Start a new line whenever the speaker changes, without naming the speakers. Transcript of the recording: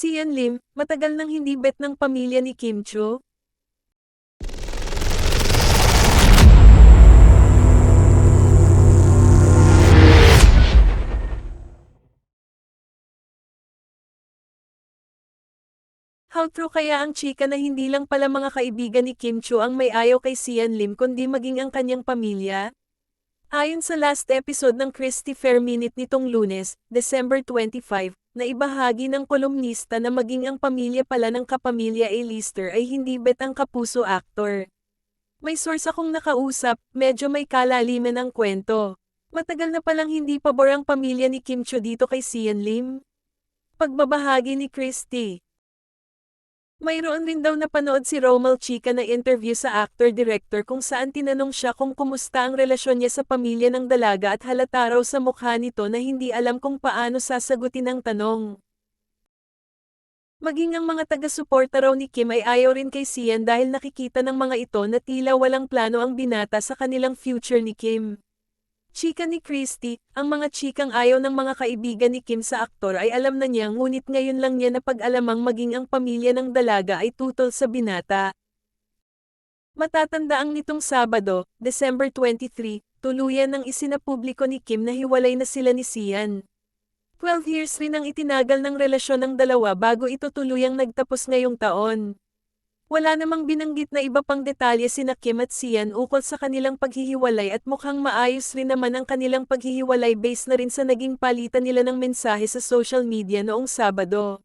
Sian Lim, matagal nang hindi bet ng pamilya ni Kim Cho. How true kaya ang chika na hindi lang pala mga kaibigan ni Kim Cho ang may ayaw kay Sian Lim kundi maging ang kanyang pamilya? Ayon sa last episode ng Christy Fair Minute nitong Lunes, December 25, na ibahagi ng kolumnista na maging ang pamilya pala ng kapamilya A-lister ay hindi bet ang kapuso actor. May source akong nakausap, medyo may kalaliman ang kwento. Matagal na palang hindi pabor ang pamilya ni Kim Cho dito kay Sian Lim. Pagbabahagi ni Christy. Mayroon rin daw napanood si Romel Chica na interview sa actor-director kung saan tinanong siya kung kumusta ang relasyon niya sa pamilya ng dalaga at halata raw sa mukha nito na hindi alam kung paano sasagutin ang tanong. Maging ang mga taga-suporta raw ni Kim ay ayaw rin kay Sian dahil nakikita ng mga ito na tila walang plano ang binata sa kanilang future ni Kim. Chika ni Christy, ang mga chikang ayaw ng mga kaibigan ni Kim sa aktor ay alam na niya ngunit ngayon lang niya napag-alamang maging ang pamilya ng dalaga ay tutol sa binata. Matatandaang nitong Sabado, December 23, tuluyan ng isinapubliko ni Kim na hiwalay na sila ni Sian. 12 years rin ang itinagal ng relasyon ng dalawa bago ito tuluyang nagtapos ngayong taon. Wala namang binanggit na iba pang detalye sina Kim at Sian ukol sa kanilang paghihiwalay at mukhang maayos rin naman ang kanilang paghihiwalay based na rin sa naging palitan nila ng mensahe sa social media noong Sabado.